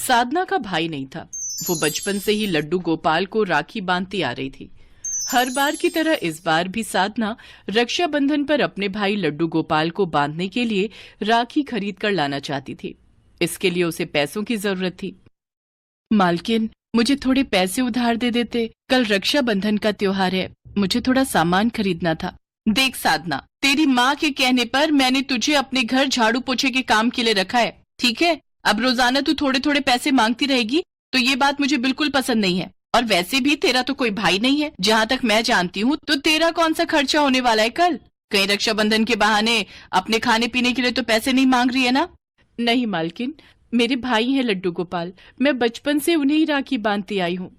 साधना का भाई नहीं था। वो बचपन से ही लड्डू गोपाल को राखी बांधती आ रही थी। हर बार की तरह इस बार भी साधना रक्षाबंधन पर अपने भाई लड्डू गोपाल को बांधने के लिए राखी खरीद कर लाना चाहती थी। इसके लिए उसे पैसों की जरूरत थी। मालकिन, मुझे थोड़े पैसे उधार दे देते। कल रक्षाबंधन का त्योहार है, मुझे थोड़ा सामान खरीदना था। देख साधना, तेरी माँ के कहने पर मैंने तुझे अपने घर झाड़ू पोछे के काम के लिए रखा है, ठीक है? अब रोजाना तू थोड़े थोड़े पैसे मांगती रहेगी तो ये बात मुझे बिल्कुल पसंद नहीं है। और वैसे भी तेरा तो कोई भाई नहीं है। जहाँ तक मैं जानती हूँ तो तेरा कौन सा खर्चा होने वाला है कल? कहीं रक्षाबंधन के बहाने अपने खाने पीने के लिए तो पैसे नहीं मांग रही है ना? नहीं मालकिन, मेरे भाई हैं लड्डू गोपाल, मैं बचपन से उन्हें ही राखी बांधती आई हूँ।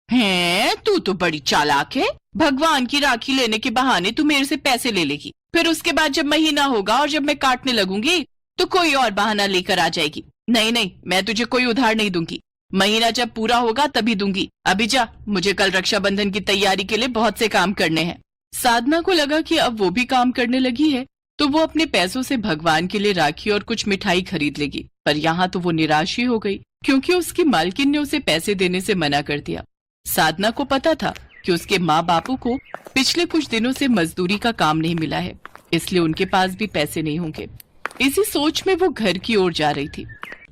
हैं, तू तो बड़ी चालाक है। भगवान की राखी लेने के बहाने तू मेरे से पैसे ले लेगी, फिर उसके बाद जब महीना होगा और जब मैं काटने लगूंगी तो कोई और बहाना लेकर आ जाएगी। नहीं नहीं, मैं तुझे कोई उधार नहीं दूंगी। महीना जब पूरा होगा तभी दूंगी। अभी जा, मुझे कल रक्षाबंधन की तैयारी के लिए बहुत से काम करने हैं। साधना को लगा कि अब वो भी काम करने लगी है तो वो अपने पैसों से भगवान के लिए राखी और कुछ मिठाई खरीद लेगी। पर यहाँ तो वो निराश ही हो गई क्योंकि उसकी मालकिन ने उसे पैसे देने से मना कर दिया। साधना को पता था कि उसके माँ बापू को पिछले कुछ दिनों से मजदूरी का काम नहीं मिला है, इसलिए उनके पास भी पैसे नहीं होंगे। इसी सोच में वो घर की ओर जा रही थी।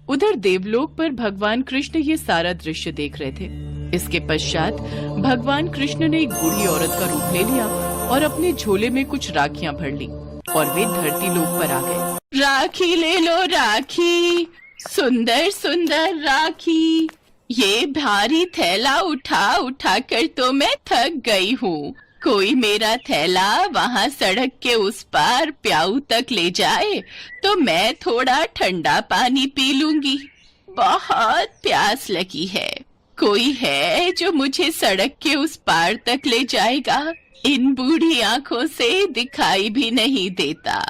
उधर देवलोक पर भगवान कृष्ण ये सारा दृश्य देख रहे थे। इसके पश्चात भगवान कृष्ण ने एक बूढ़ी औरत का रूप ले लिया और अपने झोले में कुछ राखियां भर ली और वे धरती लोक पर आ गए। राखी ले लो राखी, सुंदर सुंदर राखी। ये भारी थैला उठा उठा कर तो मैं थक गई हूँ। कोई मेरा थैला वहाँ सड़क के उस पार प्याऊ तक ले जाए तो मैं थोड़ा ठंडा पानी पी लूंगी। बहुत प्यास लगी है। कोई है जो मुझे सड़क के उस पार तक ले जाएगा? इन बूढ़ी आंखों से दिखाई भी नहीं देता।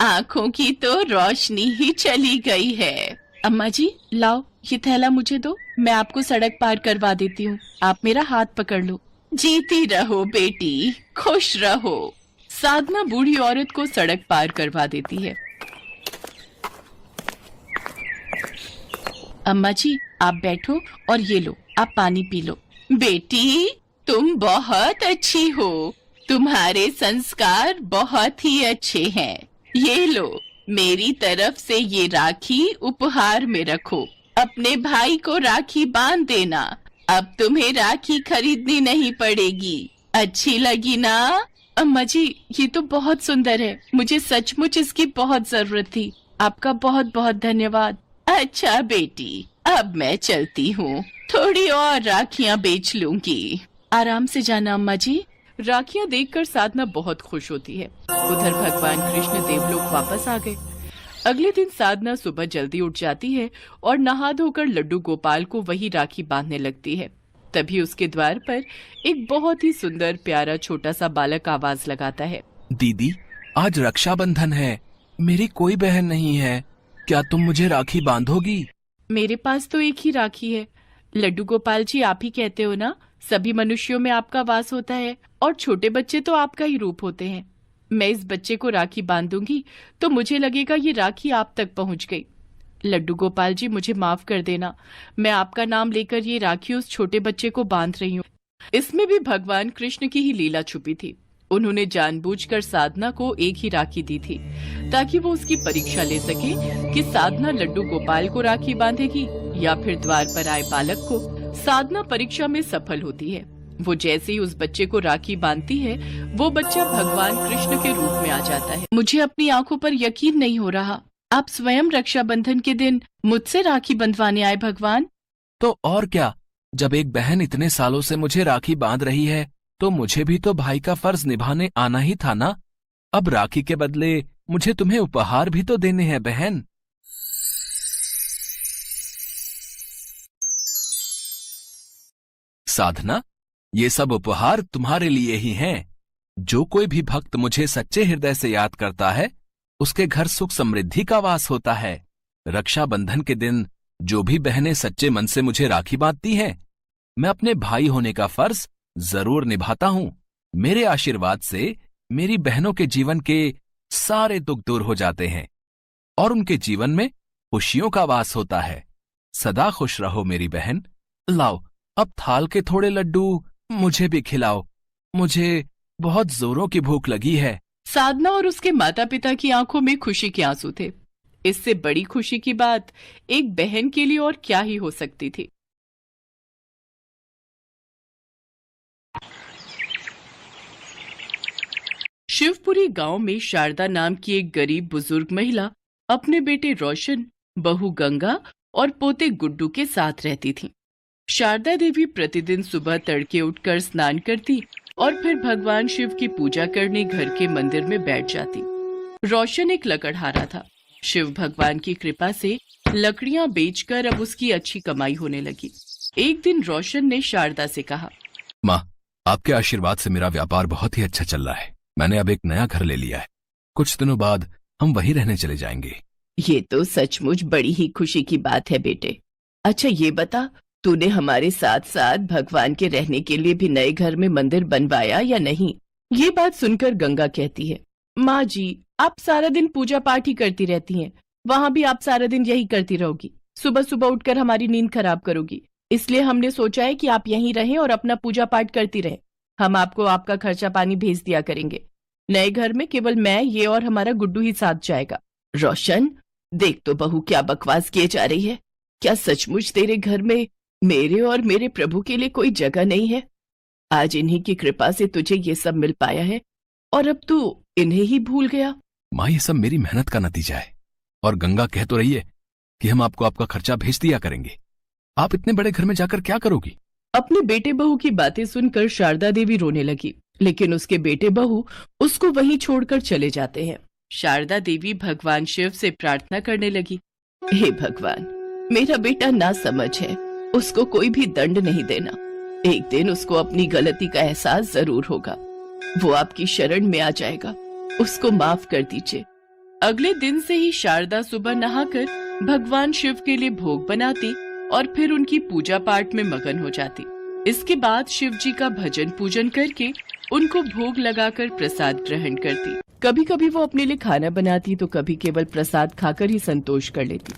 आंखों की तो रोशनी ही चली गई है। अम्मा जी, लाओ ये थैला मुझे दो, मैं आपको सड़क पार करवा देती हूँ। आप मेरा हाथ पकड़ लो। जीती रहो बेटी, खुश रहो। साधना बूढ़ी औरत को सड़क पार करवा देती है। अम्मा जी, आप बैठो और ये लो, आप पानी पी लो। बेटी, तुम बहुत अच्छी हो। तुम्हारे संस्कार बहुत ही अच्छे हैं। ये लो, मेरी तरफ से ये राखी उपहार में रखो। अपने भाई को राखी बांध देना। अब तुम्हें राखी खरीदनी नहीं पड़ेगी। अच्छी लगी ना? अम्मा जी, ये तो बहुत सुंदर है। मुझे सचमुच इसकी बहुत जरूरत थी। आपका बहुत बहुत धन्यवाद। अच्छा बेटी, अब मैं चलती हूँ। थोड़ी और राखियाँ बेच लूंगी। आराम से जाना अम्मा जी। राखियाँ देखकर साधना बहुत खुश होती है। उधर भगवान कृष्ण देवलोक वापस आ गए। अगले दिन साधना सुबह जल्दी उठ जाती है और नहा धोकर लड्डू गोपाल को वही राखी बांधने लगती है। तभी उसके द्वार पर एक बहुत ही सुंदर प्यारा छोटा सा बालक आवाज लगाता है। दीदी, आज रक्षाबंधन है, मेरी कोई बहन नहीं है, क्या तुम मुझे राखी बांधोगी? मेरे पास तो एक ही राखी है। लड्डू गोपाल जी, आप ही कहते हो ना, सभी मनुष्यों में आपका वास होता है और छोटे बच्चे तो आपका ही रूप होते हैं। मैं इस बच्चे को राखी बांधूंगी तो मुझे लगेगा ये राखी आप तक पहुंच गई। लड्डू गोपाल जी, मुझे माफ कर देना। मैं आपका नाम लेकर ये राखी उस छोटे बच्चे को बांध रही हूँ। इसमें भी भगवान कृष्ण की ही लीला छुपी थी। उन्होंने जानबूझकर साधना को एक ही राखी दी थी ताकि वो उसकी परीक्षा ले सके कि साधना लड्डू गोपाल को राखी बांधेगी या फिर द्वार पर आए बालक को। साधना परीक्षा में सफल होती है। वो जैसे ही उस बच्चे को राखी बांधती है, वो बच्चा भगवान कृष्ण के रूप में आ जाता है। मुझे अपनी आंखों पर यकीन नहीं हो रहा। आप स्वयं रक्षाबंधन के दिन मुझसे राखी बंधवाने आए भगवान? तो और क्या, जब एक बहन इतने सालों से मुझे राखी बांध रही है तो मुझे भी तो भाई का फर्ज निभाने आना ही था ना। अब राखी के बदले मुझे तुम्हें उपहार भी तो देने हैं बहन। साधना, ये सब उपहार तुम्हारे लिए ही हैं। जो कोई भी भक्त मुझे सच्चे हृदय से याद करता है, उसके घर सुख समृद्धि का वास होता है। रक्षाबंधन के दिन जो भी बहनें सच्चे मन से मुझे राखी बांधती हैं, मैं अपने भाई होने का फर्ज जरूर निभाता हूं। मेरे आशीर्वाद से मेरी बहनों के जीवन के सारे दुख दूर हो जाते हैं और उनके जीवन में खुशियों का वास होता है। सदा खुश रहो मेरी बहन। लाओ अब थाल के थोड़े लड्डू मुझे भी खिलाओ, मुझे बहुत जोरों की भूख लगी है। साधना और उसके माता पिता की आंखों में खुशी के आंसू थे। इससे बड़ी खुशी की बात एक बहन के लिए और क्या ही हो सकती थी। शिवपुरी गांव में शारदा नाम की एक गरीब बुजुर्ग महिला अपने बेटे रोशन, बहू गंगा और पोते गुड्डू के साथ रहती थी। शारदा देवी प्रतिदिन सुबह तड़के उठकर स्नान करती और फिर भगवान शिव की पूजा करने घर के मंदिर में बैठ जाती। रोशन एक लकड़हारा था। शिव भगवान की कृपा से लकड़ियां बेचकर अब उसकी अच्छी कमाई होने लगी। एक दिन रोशन ने शारदा से कहा, माँ, आपके आशीर्वाद से मेरा व्यापार बहुत ही अच्छा चल रहा है। मैंने अब एक नया घर ले लिया है। कुछ दिनों बाद हम वहीं रहने चले जाएंगे। ये तो सचमुच बड़ी ही खुशी की बात है बेटे। अच्छा ये बता, तूने हमारे साथ साथ भगवान के रहने के लिए भी नए घर में मंदिर बनवाया या नहीं? ये बात सुनकर गंगा कहती है, माँ जी, आप सारा दिन पूजा पाठ ही करती रहती हैं। वहाँ भी आप सारा दिन यही करती रहोगी। सुबह सुबह उठकर हमारी नींद खराब करोगी। इसलिए हमने सोचा है कि आप यहीं रहें और अपना पूजा पाठ करती रहें। हम आपको आपका खर्चा पानी भेज दिया करेंगे। नए घर में केवल मैं, ये और हमारा गुड्डू ही साथ जाएगा। रोशन, देख तो बहू क्या बकवास किए जा रही है। क्या सचमुच तेरे घर में मेरे और मेरे प्रभु के लिए कोई जगह नहीं है? आज इन्हीं की कृपा से तुझे ये सब मिल पाया है और अब तू इन्हें ही भूल गया। माँ, ये सब मेरी मेहनत का नतीजा है। और गंगा कह तो रही है कि हम आपको आपका खर्चा भेज दिया करेंगे। आप इतने बड़े घर में जाकर क्या करोगी? अपने बेटे बहू की बातें सुनकर शारदा देवी रोने लगी, लेकिन उसके बेटे बहू उसको वहीं छोड़कर चले जाते हैं। शारदा देवी भगवान शिव से प्रार्थना करने लगी, हे भगवान, मेरा बेटा ना समझ है, उसको कोई भी दंड नहीं देना। एक दिन उसको अपनी गलती का एहसास जरूर होगा। वो आपकी शरण में आ जाएगा। उसको माफ कर दीजिए। अगले दिन से ही शारदा सुबह नहाकर भगवान शिव के लिए भोग बनाती और फिर उनकी पूजा पाठ में मगन हो जाती। इसके बाद शिव जी का भजन पूजन करके उनको भोग लगाकर प्रसाद ग्रहण करती। कभी कभी वो अपने लिए खाना बनाती तो कभी केवल प्रसाद खाकर ही संतोष कर लेती।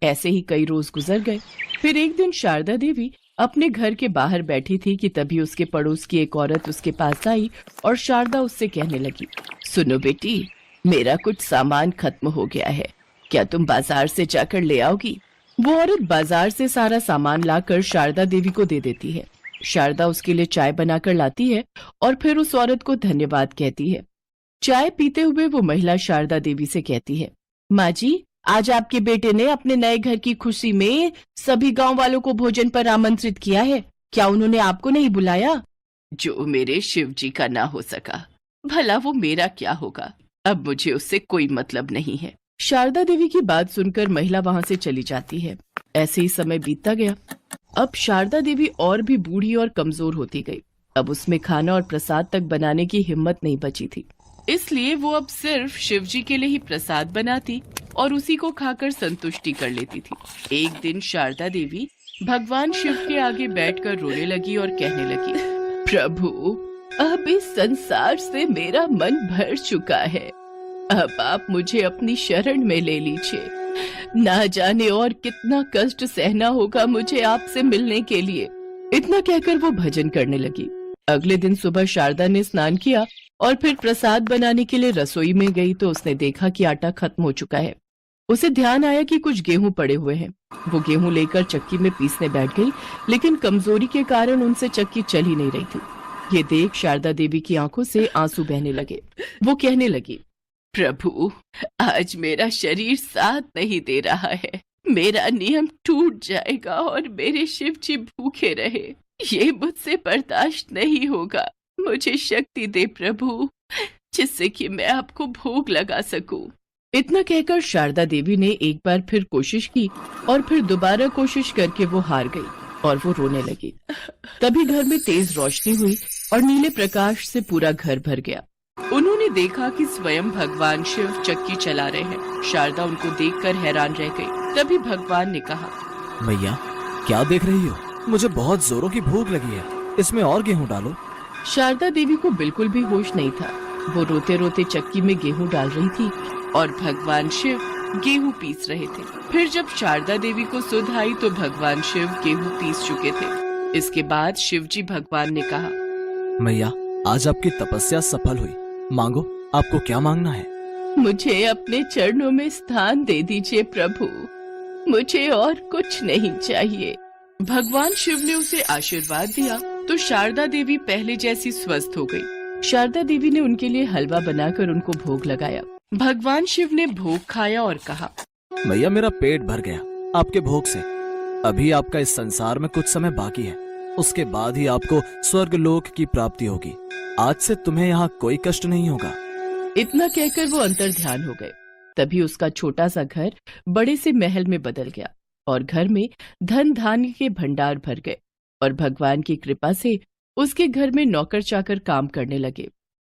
ऐसे ही कई रोज गुजर गए। फिर एक दिन शारदा देवी अपने घर के बाहर बैठी थी कि तभी उसके पड़ोस की एक औरत उसके पास आई और शारदा उससे कहने लगी, सुनो बेटी, मेरा कुछ सामान खत्म हो गया है, क्या तुम बाजार से जाकर ले आओगी? वो औरत बाजार से सारा सामान लाकर शारदा देवी को दे देती है। शारदा उसके लिए चाय बनाकर लाती है और फिर उस औरत को धन्यवाद कहती है। चाय पीते हुए वो महिला शारदा देवी से कहती है, माँ जी, आज आपके बेटे ने अपने नए घर की खुशी में सभी गांव वालों को भोजन पर आमंत्रित किया है। क्या उन्होंने आपको नहीं बुलाया? जो मेरे शिव जी का ना हो सका, भला वो मेरा क्या होगा? अब मुझे उससे कोई मतलब नहीं है। शारदा देवी की बात सुनकर महिला वहां से चली जाती है। ऐसे ही समय बीतता गया। अब शारदा देवी और भी बूढ़ी और कमजोर होती गई। अब उसमें खाना और प्रसाद तक बनाने की हिम्मत नहीं बची थी। इसलिए वो अब सिर्फ शिव जी के लिए ही प्रसाद बनाती और उसी को खाकर संतुष्टि कर लेती थी। एक दिन शारदा देवी भगवान शिव के आगे बैठकर रोने लगी और कहने लगी, प्रभु, अब इस संसार से मेरा मन भर चुका है। अब आप मुझे अपनी शरण में ले लीजिए। ना जाने और कितना कष्ट सहना होगा मुझे आपसे मिलने के लिए। इतना कहकर वो भजन करने लगी। अगले दिन सुबह शारदा ने स्नान किया और फिर प्रसाद बनाने के लिए रसोई में गई तो उसने देखा कि आटा खत्म हो चुका है। उसे ध्यान आया कि कुछ गेहूं पड़े हुए हैं। वो गेहूं लेकर चक्की में पीसने बैठ गई, लेकिन कमजोरी के कारण उनसे चक्की चल ही नहीं रही थी। ये देख शारदा देवी की आंखों से आंसू बहने लगे। वो कहने लगी, प्रभु, आज मेरा शरीर साथ नहीं दे रहा है। मेरा नियम टूट जाएगा और मेरे शिव जी भूखे रहे। ये मुझसे बर्दाश्त नहीं होगा। मुझे शक्ति दे प्रभु, जिससे कि मैं आपको भोग लगा सकूं। इतना कहकर शारदा देवी ने एक बार फिर कोशिश की और फिर दोबारा कोशिश करके वो हार गई और वो रोने लगी। तभी घर में तेज रोशनी हुई और नीले प्रकाश से पूरा घर भर गया। उन्होंने देखा कि स्वयं भगवान शिव चक्की चला रहे हैं। शारदा उनको देखकर हैरान रह गई। तभी भगवान ने कहा, मैया, क्या देख रही हो? मुझे बहुत जोरों की भूख लगी है, इसमें और गेहूं डालो। शारदा देवी को बिल्कुल भी होश नहीं था। वो रोते रोते चक्की में गेहूं डाल रही थी और भगवान शिव गेहूं पीस रहे थे। फिर जब शारदा देवी को सुध आई तो भगवान शिव गेहूं पीस चुके थे। इसके बाद शिवजी भगवान ने कहा, मैया, आज आपकी तपस्या सफल हुई। मांगो, आपको क्या मांगना है? मुझे अपने चरणों में स्थान दे दीजिए प्रभु, मुझे और कुछ नहीं चाहिए। भगवान शिव ने उसे आशीर्वाद दिया तो शारदा देवी पहले जैसी स्वस्थ हो गई। शारदा देवी ने उनके लिए हलवा बनाकर उनको भोग लगाया। भगवान शिव ने भोग खाया और कहा, मैया, मेरा पेट भर गया आपके भोग से। अभी आपका इस संसार में कुछ समय बाकी है, उसके बाद ही आपको स्वर्ग लोक की प्राप्ति होगी। आज से तुम्हें यहाँ कोई कष्ट नहीं होगा। इतना कहकर वो अंतर्ध्यान हो गए। तभी उसका छोटा सा घर बड़े से महल में बदल गया और घर में धन धान्य के भंडार भर गए और भगवान की कृपा से उसके घर में नौकर चाकर काम करने लगे।